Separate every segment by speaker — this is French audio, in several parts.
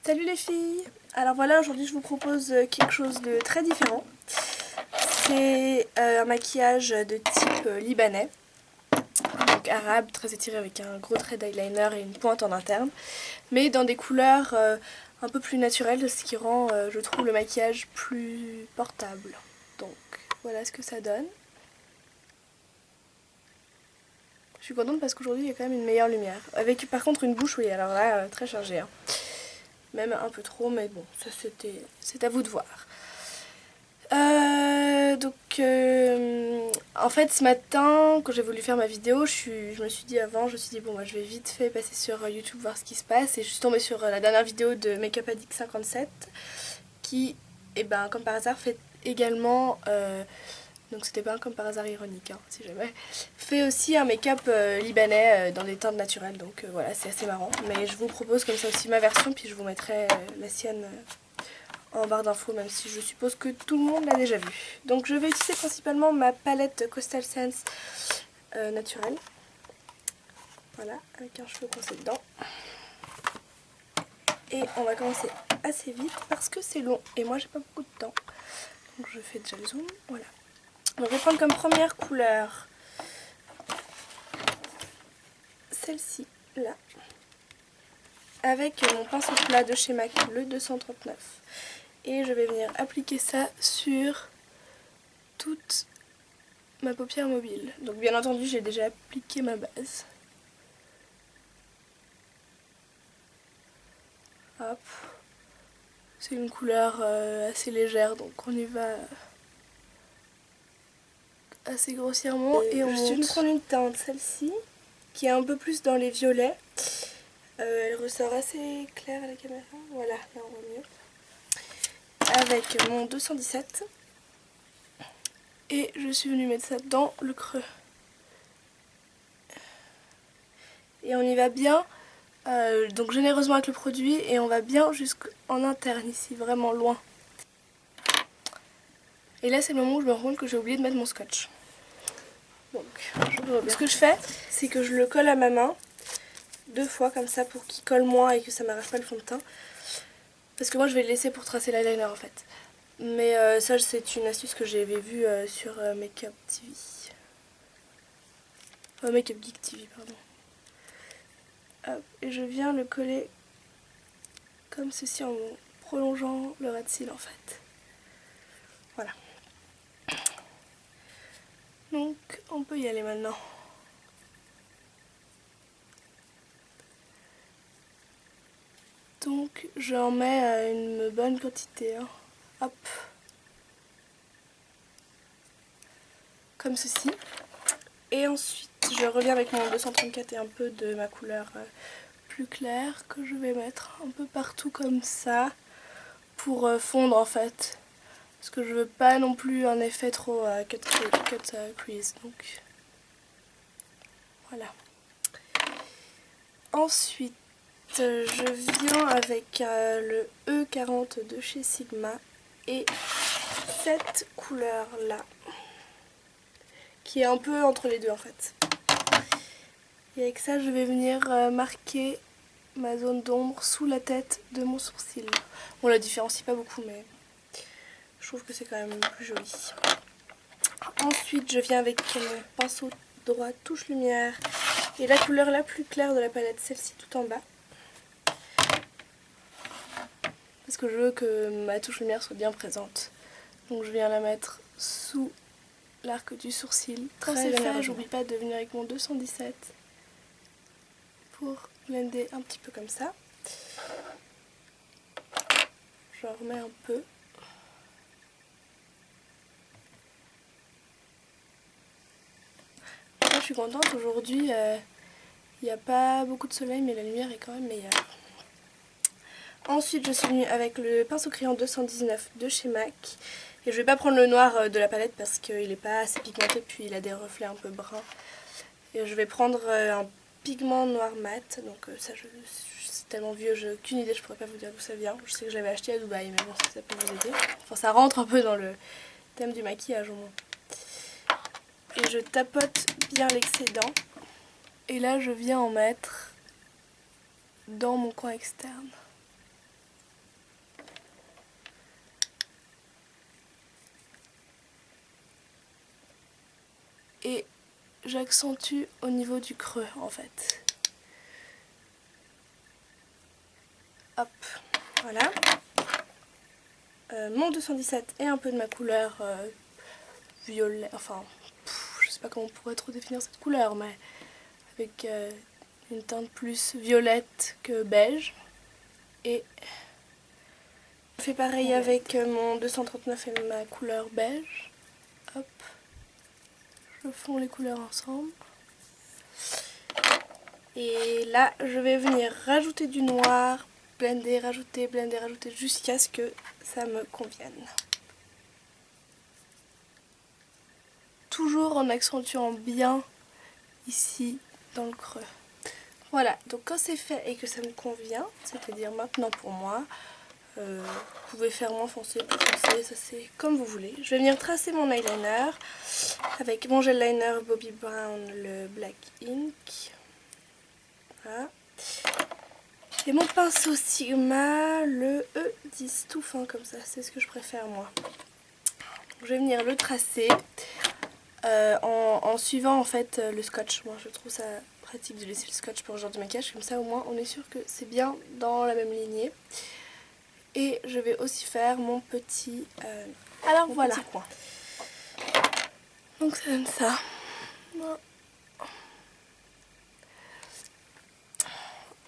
Speaker 1: Salut les filles! Alors voilà, aujourd'hui je vous propose quelque chose de très différent. C'est un maquillage de type libanais, donc arabe, très étiré avec un gros trait d'eyeliner et une pointe en interne, mais dans des couleurs un peu plus naturelles, ce qui rend, je trouve, le maquillage plus portable. Donc voilà ce que ça donne. Je suis contente parce qu'aujourd'hui il y a quand même une meilleure lumière. Avec par contre une bouche, oui, alors là, très chargée. Hein. Même un peu trop, mais bon, ça c'est à vous de voir. En fait ce matin quand j'ai voulu faire ma vidéo, je me suis dit bon bah, je vais vite fait passer sur YouTube voir ce qui se passe, et je suis tombée sur la dernière vidéo de Makeup Addict 57 qui, comme par hasard, fait également, donc c'était pas comme par hasard ironique hein, si jamais, fait aussi un make-up libanais dans des teintes naturelles, donc voilà, c'est assez marrant, mais je vous propose comme ça aussi ma version, puis je vous mettrai la sienne en barre d'infos, même si je suppose que tout le monde l'a déjà vu. Donc je vais utiliser principalement ma palette Coastal Scents naturelle. Voilà, avec un cheveu coincé dedans. Et on va commencer assez vite parce que c'est long et moi j'ai pas beaucoup de temps. Donc je fais déjà le zoom, voilà. Donc je vais prendre comme première couleur celle-ci, là. Avec mon pinceau plat de chez MAC, le 239. Et je vais venir appliquer ça sur toute ma paupière mobile. Donc bien entendu j'ai déjà appliqué ma base. Hop. C'est une couleur assez légère, donc on y va assez grossièrement et on monte. Je vais prendre une teinte, celle-ci, qui est un peu plus dans les violets. Elle ressort assez claire à la caméra, voilà, là on voit mieux. Avec mon 217. Et je suis venue mettre ça dans le creux. Et on y va bien, donc généreusement avec le produit, et on va bien jusqu'en interne ici, vraiment loin. Et là c'est le moment où je me rends compte que j'ai oublié de mettre mon scotch. Donc ce que je fais, c'est que je le colle à ma main 2 fois comme ça pour qu'il colle moins et que ça m'arrache pas le fond de teint. Parce que moi je vais le laisser pour tracer l'eyeliner en fait. Mais ça c'est une astuce que j'avais vue sur Makeup TV. Makeup Geek TV, pardon. Hop, et je viens le coller comme ceci en prolongeant le ras de cils en fait. Voilà. Donc on peut y aller maintenant. Donc j'en mets une bonne quantité. Hein. Hop. Comme ceci. Et ensuite je reviens avec mon 234 et un peu de ma couleur plus claire que je vais mettre un peu partout comme ça pour fondre en fait. Parce que je veux pas non plus un effet trop cut crease. Donc voilà. Ensuite je viens avec le E40 de chez Sigma et cette couleur là qui est un peu entre les deux en fait. Et avec ça je vais venir marquer ma zone d'ombre sous la tête de mon sourcil. On la différencie pas beaucoup mais je trouve que c'est quand même plus joli. Ensuite je viens avec mon pinceau droit touche lumière et la couleur la plus claire de la palette, celle-ci tout en bas. Parce que je veux que ma touche lumière soit bien présente. Donc je viens la mettre sous l'arc du sourcil. Quand c'est fait, j'oublie pas de venir avec mon 217 pour blender un petit peu comme ça. J'en remets un peu. Là, je suis contente, aujourd'hui il n'y a pas beaucoup de soleil mais la lumière est quand même meilleure. Ensuite je suis venue avec le pinceau crayon 219 de chez MAC. Et je vais pas prendre le noir de la palette parce qu'il n'est pas assez pigmenté, puis il a des reflets un peu bruns. Et je vais prendre un pigment noir mat, donc ça c'est tellement vieux, j'ai aucune idée, je pourrais pas vous dire d'où ça vient. Je sais que j'avais acheté à Dubaï, mais bon, ça peut vous aider. Enfin ça rentre un peu dans le thème du maquillage au moins. Et je tapote bien l'excédent. Et là je viens en mettre dans mon coin externe. et j'accentue au niveau du creux en fait. Hop, voilà. Mon 217 est un peu de ma couleur violet, enfin, je sais pas comment on pourrait trop définir cette couleur, mais avec une teinte plus violette que beige. Et je fais pareil avec mon 239 et ma couleur beige. Hop, je fonds les couleurs ensemble. Et là, je vais venir rajouter du noir, blender, rajouter, jusqu'à ce que ça me convienne. Toujours en accentuant bien ici dans le creux. Voilà, donc quand c'est fait et que ça me convient, c'est-à-dire maintenant pour moi, vous pouvez faire moins foncé, plus foncé, ça c'est comme vous voulez. Je vais venir tracer mon eyeliner avec mon gel liner Bobbi Brown, le Black Ink. Voilà. Et mon pinceau Sigma, le E10, tout fin comme ça, c'est ce que je préfère moi. Je vais venir le tracer en suivant en fait le scotch. Moi je trouve ça pratique de laisser le scotch pour ce genre de maquillage, comme ça au moins on est sûr que c'est bien dans la même lignée. Et je vais aussi faire mon petit alors voilà, petit coin. Donc ça donne ça.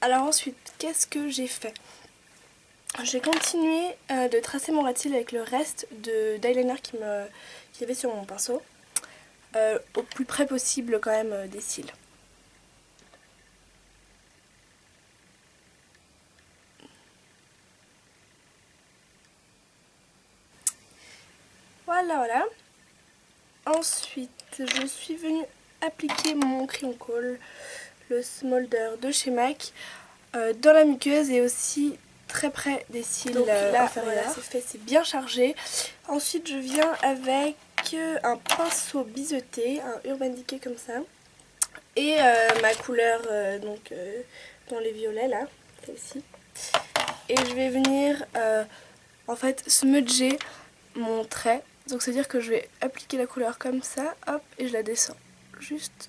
Speaker 1: Alors ensuite, qu'est-ce que j'ai fait? J'ai continué de tracer mon ras de cils avec le reste d'eyeliner qu'il y avait sur mon pinceau, au plus près possible quand même des cils. Voilà, voilà. Ensuite, je suis venue appliquer mon crayon colle, le Smolder de chez MAC, dans la muqueuse et aussi très près des cils. Donc là, voilà, c'est fait, c'est bien chargé. Ensuite, je viens avec un pinceau biseauté, un Urban Decay comme ça, et ma couleur donc dans les violets là, celle-ci. Et je vais venir en fait smudger mon trait. Donc c'est à dire que je vais appliquer la couleur comme ça, hop, et je la descends juste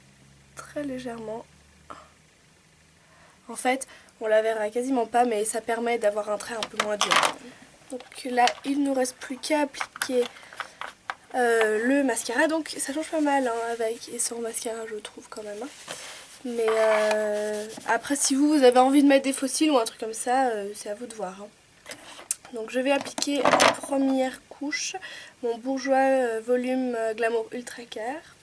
Speaker 1: très légèrement. En fait, on la verra quasiment pas, mais ça permet d'avoir un trait un peu moins dur. Donc là, il ne nous reste plus qu'à appliquer le mascara. Donc ça change pas mal hein, avec et sans mascara, je trouve quand même. Hein. Mais après, si vous avez envie de mettre des faux cils ou un truc comme ça, c'est à vous de voir. Hein. Donc je vais appliquer en première couche mon Bourjois volume Glamour Ultra Care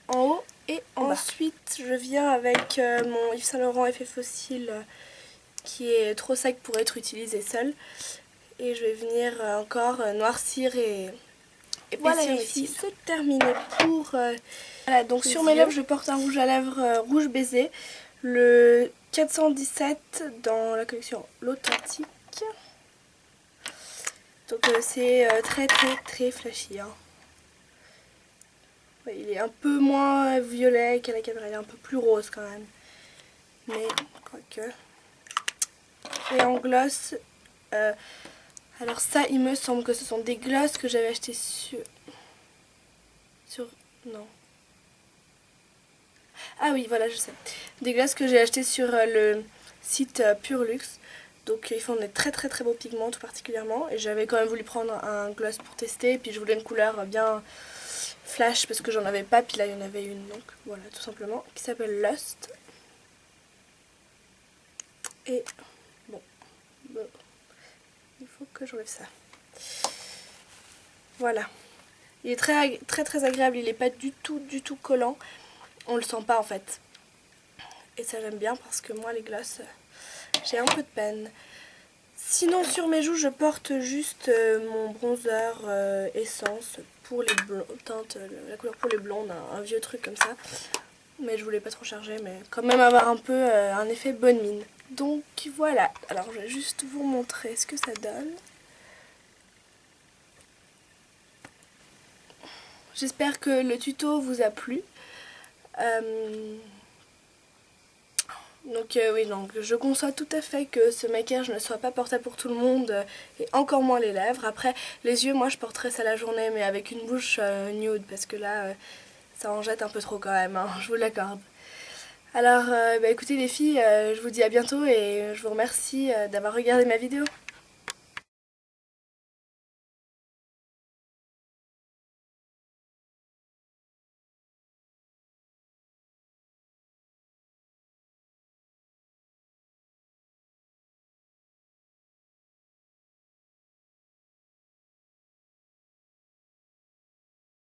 Speaker 1: en haut et ensuite je viens avec mon Yves Saint Laurent Effet Fossile qui est trop sec pour être utilisé seul et je vais venir encore noircir et voilà les filles, c'est terminé pour voilà, donc sur mes lèvres je porte un rouge à lèvres rouge baiser, le 417 dans la collection l'authentique. Donc c'est très flashy. Hein. Ouais, il est un peu moins violet qu'à la caméra, il est un peu plus rose quand même. Mais quoique. Et en gloss, alors ça il me semble que ce sont des glosses que j'avais acheté non. Ah oui voilà je sais. Des glosses que j'ai acheté sur le site Pure Luxe. Donc ils font des très beaux pigments tout particulièrement. Et j'avais quand même voulu prendre un gloss pour tester. Et puis je voulais une couleur bien flash parce que j'en avais pas. Puis là il y en avait une donc voilà tout simplement. Qui s'appelle Lust. Et bon, il faut que j'enlève ça. Voilà. Il est très agréable. Il n'est pas du tout collant. On le sent pas en fait. Et ça j'aime bien parce que moi les glosses... j'ai un peu de peine. Sinon sur mes joues je porte juste mon bronzer essence pour les teintes, la couleur pour les blondes, un vieux truc comme ça. Mais je voulais pas trop charger mais quand même avoir un peu un effet bonne mine. Donc voilà, alors je vais juste vous montrer ce que ça donne. J'espère que le tuto vous a plu. Donc oui, donc je conçois tout à fait que ce maquillage ne soit pas portable pour tout le monde et encore moins les lèvres. Après les yeux moi je porterais ça la journée mais avec une bouche nude parce que là Ça en jette un peu trop quand même, hein, je vous l'accorde. Alors écoutez les filles, je vous dis à bientôt et je vous remercie d'avoir regardé ma vidéo.